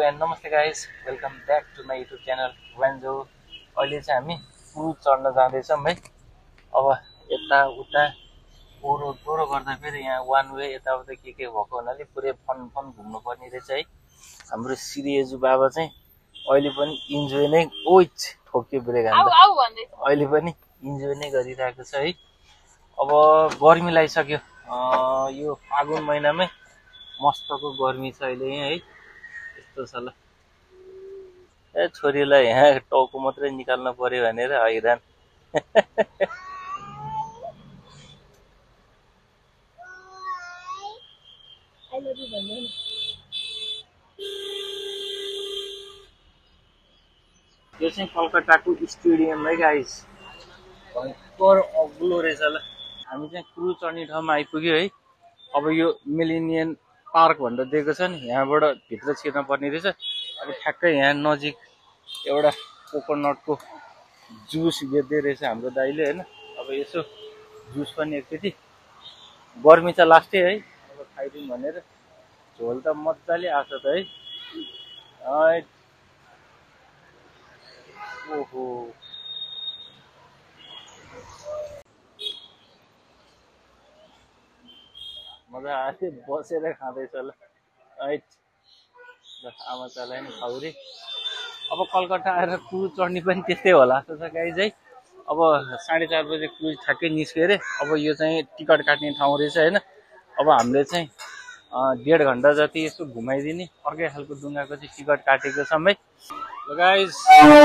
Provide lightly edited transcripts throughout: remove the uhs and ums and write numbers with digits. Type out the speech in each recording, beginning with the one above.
And नमस्ते guys, welcome back to my YouTube channel वान्जो। अहिले चाहिँ हामी क्रुज चढ्न जाँदैछौँ है। अब यताउता ओहोरो गर्दा फेरि यहाँ वान वे यताउता के भएको हुनाले पुरै फन घुम्नु पर्ने रहेछ है। हाम्रो सिरियजु बाबा चाहिँ अहिले पनि इन्जोय नै ठोक्यो ब्रेक हान्दा अहिले पनि इन्जोय नै गरिरहेको छ है। अब गर्मी लागिसक्यो, यो फागुन महिनामै मस्तको गर्मी छ अहिले यहाँ है। यस्तो छ ल, छोरीलाई यहाँ टाउको मात्रै निकाल्न पर्यो भनेर हैरान। यो चाहिँ कलकत्ताको स्टेडियम है गाइस, भयङ्कर अग्लो रहेछ ल। हामी चाहिँ क्रुज चढ्ने ठाउँमा आइपुग्यो है। अब यो मिलेनियम पार्क भनेर दिएको छ नि, यहाँबाट भित्र छिर्न पर्ने रहेछ। अब ठ्याक्कै यहाँ नजिक एउटा कोकोनटको जुस बेच्दै रहेछ हाम्रो दाइले होइन। अब यसो जुस पनि एकचोटि, गर्मी त लास्टै है, अब खाइदिउँ भनेर। झोल त मजाले आएको छ त है। ओहो, मजा आयो, बसेर खाँदैछ ल। आमा चालाई नि खाउरे। अब कलकत्ता आएर क्रुज चढ्ने पनि त्यस्तै होला जस्तो छ गाइज है। अब 4:30 बजे क्रुज ठ्याक्कै निस्क्यो अरे। अब यो चाहिँ टिकट काट्ने ठाउँ रहेछ होइन। अब हामीले चाहिँ 1.5 घन्टा जति यसो घुमाइदिने अर्कै खालको डुङ्गाको चाहिँ टिकट काटेको छौँ है। गाइज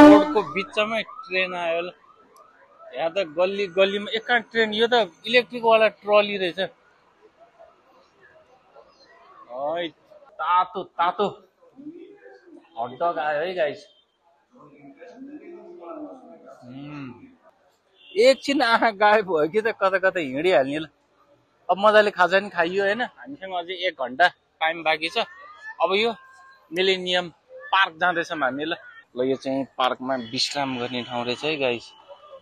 रोडको बिचमै ट्रेन आयो ल। यहाँ त गल्ली गल्लीमा एका ट्रेन, यो त इलेक्ट्रिक वाला ट्रली रहेछ। तातो तातो हटडग आयो है गाइस। एकछिन आँखा गायब भयो कि त कता कता हिँडिहाल्ने ल। अब मजाले खाजा नि खाइयो होइन। हामीसँग अझै 1 घन्टा टाइम बाँकी छ। अब यो मिलेनियम पार्क जाँदैछौँ हामी ल। यो चाहिँ पार्कमा विश्राम गर्ने ठाउँ रहेछ है गाइस।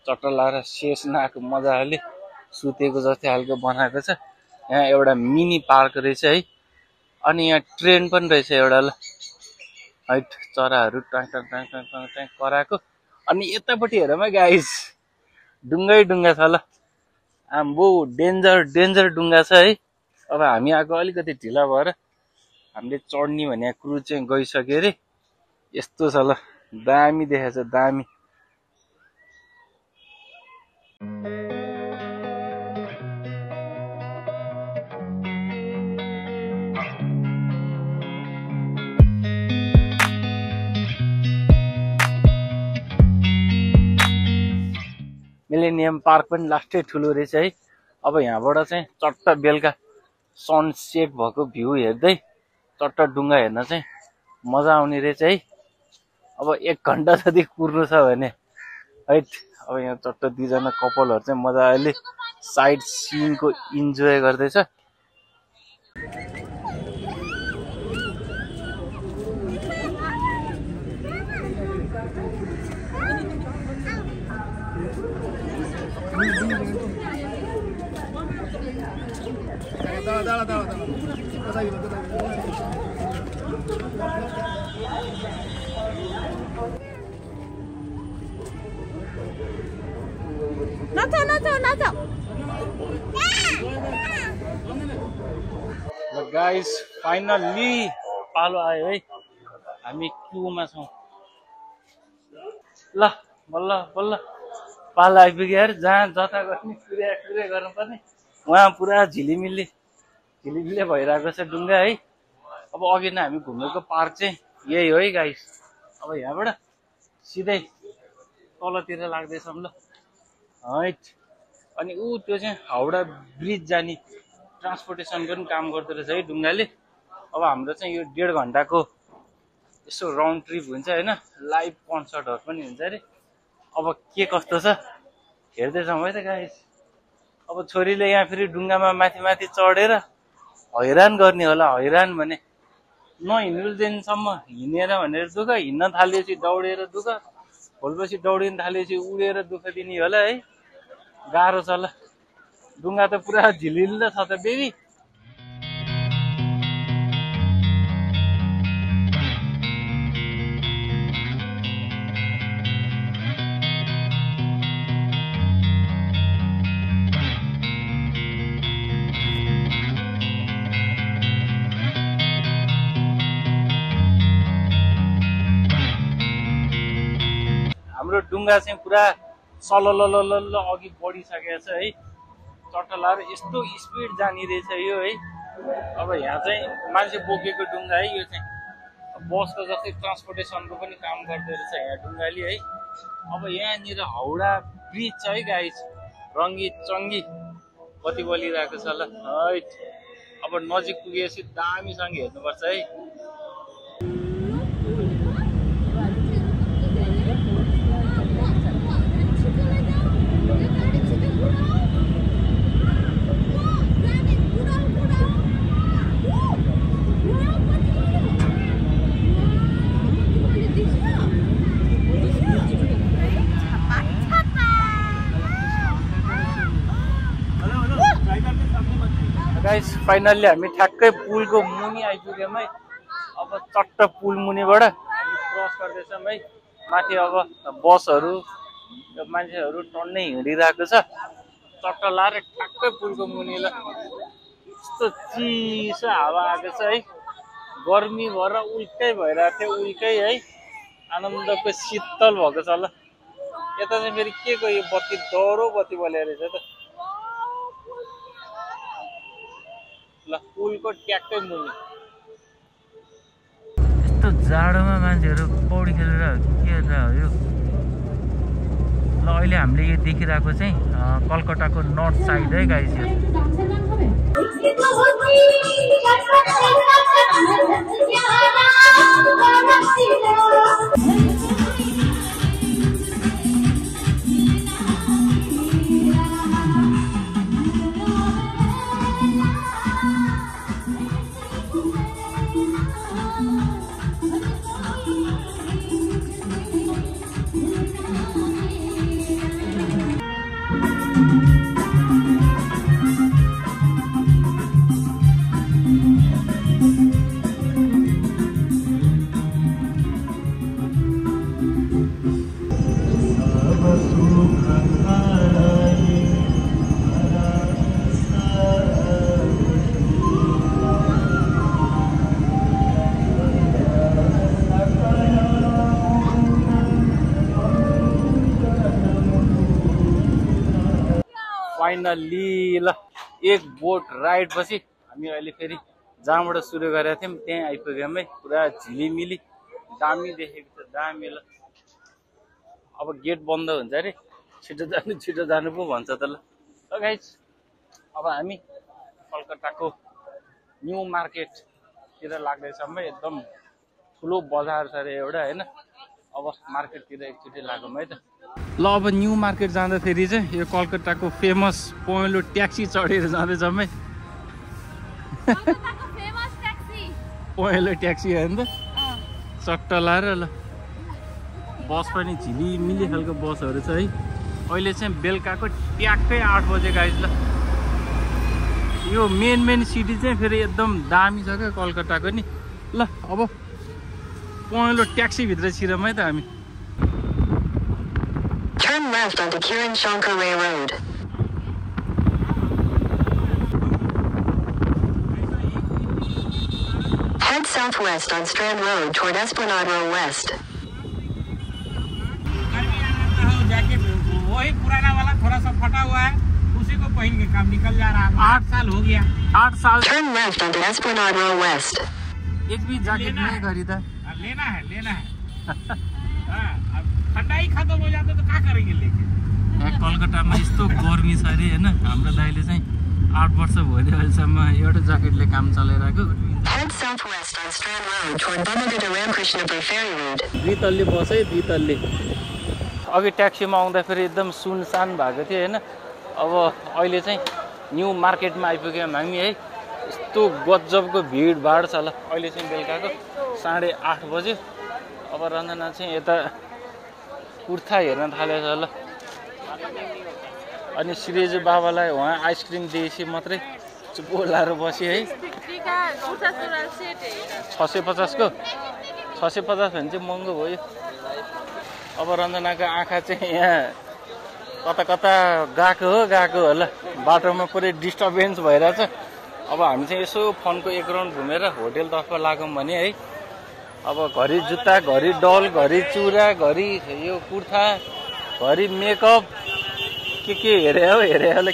चट्ट लाएर शेष नआएको मजाले सुतेको जस्तै खालको बनाएको छ। यहाँ एउटा मिनी पार्क रहेछ है। अनि यहाँ ट्रेन पनि रहेछ एउटा ल है। चराहरू टाङ टाङ टाङ टाङ टाङ टाङ कराएको। अनि यतापट्टि हेरौँ है गाइस, डुङ्गै डुङ्गा छ ल। आम्बो डेन्जर डुङ्गा छ है। अब हामी आएको अलिकति ढिला भएर हामीले चढ्ने भने क्रुज चाहिँ गइसक्यो अरे। यस्तो छ ल, दामी देखेछ, दामी। मिलेनियम पार्क पनि लास्टै ठुलो रहेछ है। अब यहाँबाट चाहिँ चट्ट बेलुका सनसेट भएको भ्यू हेर्दै चट्ट डुङ्गा हेर्न चाहिँ मजा आउने रहेछ है। अब 1 घन्टा जति कुर्नु छ भने है। अब यहाँ चट्ट 2 जना कपालहरू चाहिँ मजाले साइड सिनको इन्जोय गर्दैछ। नाचो गाइस, फाइनल्ली पालो आयो है। हामी क्युमा छौँ ल। बल्ल बल्ल पालो आइपुग्यो यार। जहाँ जता गर्ने कुरे गर्नुपर्ने उहाँ पुरा झिलिमिली भइरहेको छ डुङ्गा है। अब अघि नै हामी घुमेको पार्क चाहिँ यही हो है गाइस। अब यहाँबाट सिधै तलतिर लाग्दैछौँ ल है। अनि त्यो चाहिँ हाउडा ब्रिज जाने ट्रान्सपोर्टेसनको पनि काम गर्दो रहेछ है डुङ्गाले। अब हाम्रो चाहिँ यो 1.5 घन्टाको यसो राउन्ड ट्रिप हुन्छ होइन। लाइभ कन्सर्टहरू पनि हुन्छ अरे। अब के कस्तो छ हेर्दैछौँ है त गाइस। अब छोरीले यहाँ फेरि डुङ्गामा माथि चढेर हैरान गर्ने होला। हैरान भने नहिँड्नु दिनसम्म हिँडेर भनेर दुःख, हिँड्न थालेपछि दौडेर दुःख, भोलिपछि दौडिन थालेपछि उडेर दुःख दिने होला है। गाह्रो छ ल। डुङ्गा त पुरा झिलिलो छ त बेबी। हाम्रो डुङ्गा चाहिँ पुरा सलललल अघि बढिसकेको छ है। चट्टलाएर यस्तो स्पिड जाने रहेछ यो है। अब यहाँ चाहिँ मान्छे बोकेको डुङ्गा है यो चाहिँ बसको जस्तै ट्रान्सपोर्टेसनको पनि काम गर्दो रहेछ यहाँ डुङ्गाले है। अब यहाँनिर हाउडा ब्रिज छ है गाइस, रङ्गी चङ्गी कति बलिरहेको छ ल है। अब नजिक पुगेपछि दामीसँग हेर्नुपर्छ है। गाइस फाइनल्ली हामी ठ्याक्कै पुलको मुनि आइपुग्यौँ है। अब चट्ट पुल मुनिबाट हामी क्रस गर्दैछौँ है माथि। अब बसहरू मान्छेहरू टन्नै हिँडिरहेको छ चट्ट लाएर ठ्याक्कै पुलको मुनि ल। यस्तो चिसो हावा आएको छ है। गर्मी भएर उल्कै भइरहेको थियो उल्कै है। आनन्दको शीतल भएको छ ल। यता चाहिँ फेरि के को यो बत्ती डह्रो बत्ती बलेर रहेछ त ल। पुलको ट्याक्कै मुनि यस्तो जाडोमा मान्छेहरू पौडी खेलेर के हो यो ल। अहिले हामीले यो देखिरहेको चाहिँ कलकत्ताको नर्थ साइड है गाइस। यो फाइनल्ली ल एक बोट राइड पछि हामी अहिले फेरि जहाँबाट सुरु गरेका थियौँ त्यहीँ आइपुग्यौँ है। पुरा झिलिमिली दामी देखेको छ दामी ल। अब गेट बन्द हुन्छ अरे छिटो जानु पो भन्छ त ल। गाइस अब हामी कलकत्ताको न्यू मार्केटतिर लाग्दैछौँ है। एकदम ठुलो बजार छ अरे एउटा होइन। अब मार्केटतिर एकचोटि लागौँ है त ल। अब न्यू मार्केट जाँदाखेरि चाहिँ यो कलकत्ताको फेमस पहेँलो ट्याक्सी चढेर जाँदैछौँ है। पहेँलो ट्याक्सी हो नि त चट्ट लाएर ल। बस पनि झिलिमिली खालको बसहरू छ है। अहिले चाहिँ बेलुकाको ट्याक्कै 8 बजे गाइस ल। यो मेन सिटी चाहिँ फेरि एकदम दामी छ क्या कलकत्ताको नि ल। अब पहेँलो ट्याक्सीभित्र छिरौँ है त हामी। Turn left onto Kiran Shankar Ray Road. Head southwest on Strand Road toward Esplanade Row West. वही पुराना वाला थोड़ा सा फटा हुआ है, उसी को पहन के काम निकल जा रहा है। 8 साल हो गया। 8 साल। Turn left onto Esplanade Row West. एक भी जैकेट नहीं खरीदा। लेना है ठंडा ही खत्म हो जाता तो क्या करेंगे लेके। कलकत्तामा यस्तो गर्मी छ अरे होइन। हाम्रो दाइले चाहिँ 8 वर्ष भयो अहिलेसम्म एउटा ज्याकेटले काम चलाइरहेको। Head southwest on Strand Road toward Bamagata Ramkrishnapur Ferry Road. दुईतल्ले बस है दुईतल्ले। अघि ट्याक्सीमा आउँदाखेरि एकदम सुनसान भएको थियो होइन। अब अहिले चाहिँ न्यू मार्केटमा आइपुग्यौँ हामी है। यस्तो गजबको भिडभाड छ ल। अहिले चाहिँ बेलुकाको 8:30 बज्यो। अब रञ्जना चाहिँ यता कुर्ता हेर्न थालेछ ल। अनि श्रीजी बाबालाई उहाँ आइसक्रिम दिएपछि मात्रै चुप्पो लाएर बस्यो है। 650 को 650 भने चाहिँ महँगो भयो। अब रञ्जनाको आँखा चाहिँ यहाँ कता गएको होला। बाटोमा पुरै डिस्टर्बेन्स भइरहेछ। अब हामी चाहिँ यसो फोनको एक राउन्ड घुमेर होटेलतर्फ लागौँ भने है। अब घरि जुत्ता घरि डल घरि चुरा घरि यो कुर्ता घरि मेकअप के हेरे हो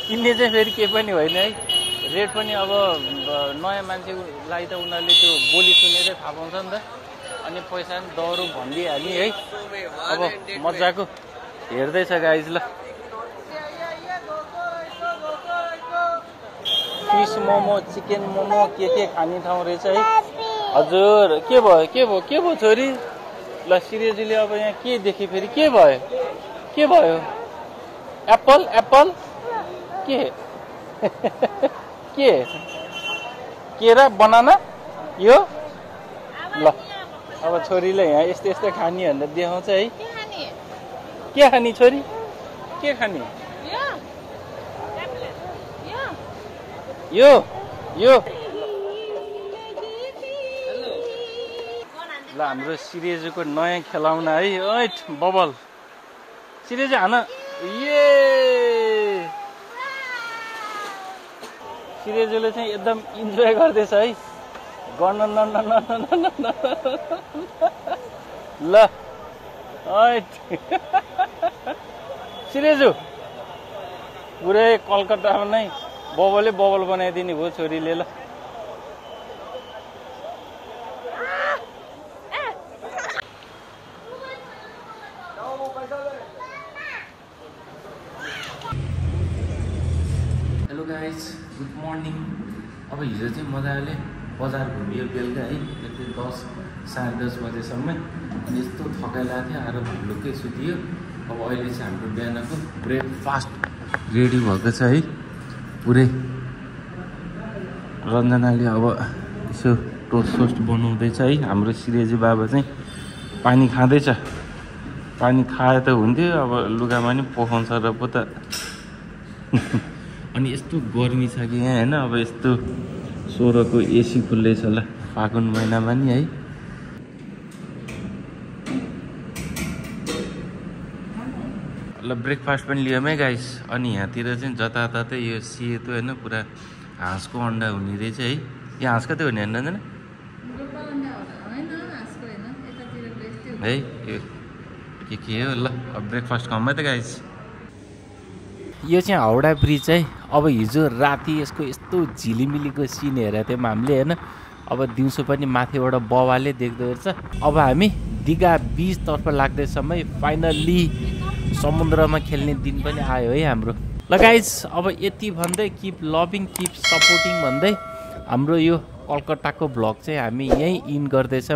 किन्ने चाहिँ फेरि के पनि होइन है। रेट पनि अब नयाँ मान्छेलाई त उनीहरूले त्यो बोली सुनेरै थाहा पाउँछ नि त, अनि पैसा पनि दौरो भनिदिइहाल्ने है। अब मजाको हेर्दैछ गाइज ल। फिस मोमो चिकन मोमो के खाने ठाउँ रहेछ है। हजुर के भयो छोरी? ल सिरियसली अब यहाँ के देखेँ फेरि के भयो? एप्पल के केरा बनाना यो ल। अब छोरीले यहाँ यस्तो खाने भनेर देखाउँछ है। के खाने छोरी? के खाने? यो ल हाम्रो सिरेजुको नयाँ खेलाउन है। ऐट बबल सिरेजु हान। सिरेजुले चाहिँ एकदम इन्जोय गर्दैछ है। गर्न ल ऐट सिरेजु पुरै कलकत्तामा नै बबल बनाइदिने भयो छोरीले ल। Hello guys good morning. अब हिजो चाहिँ मजाले बजार घुमियो बेलुका है, त्यति 10 साढे 10 बजेसम्म। अनि यस्तो थकाइ लाग्थ्यो, आएर भुलुक्कै सुतियो। अब अहिले चाहिँ हाम्रो बिहानको ब्रेकफास्ट रेडी भएको छ है। पुरै रञ्जनाले अब यसो टोस्ट बनाउँदैछ है। हाम्रो सिरेजी बाबा चाहिँ पानी खाँदैछ। पानी खाए त हुन्थ्यो, अब लुगामा नि पोखाउँछ र पो त। अनि यस्तो गर्मी छ कि यहाँ होइन। अब यस्तो 16 एसी खुल्दैछ ल फागुन महिनामा नि है। ल ब्रेकफास्ट पनि लियौँ है गाइस। अनि यहाँतिर चाहिँ जताततै यो सेतो होइन पुरा हाँसको अन्डा हुने रहेछ है। यो हाँस कति हुने होइन है। यो के हो ल। अब ब्रेकफास्ट खाउँ है त गाइस। यो चाहिँ हाउडा ब्रिज है। अब हिजो राति यसको यस्तो झिलिमिलीको सिन हेरेको थियौँ हामीले होइन। अब दिउँसो पनि माथिबाट बवाले देख्दो रहेछ। अब हामी दिघा बिचतर्फ लाग्दैछौँ है। फाइनल्ली समुद्रमा खेल्ने दिन पनि आयो है हाम्रो। ल गाइज अब यति भन्दै किप लभिङ किप सपोर्टिङ भन्दै हाम्रो यो कलकत्ताको भ्लग चाहिँ हामी यहीँ इन गर्दैछौँ।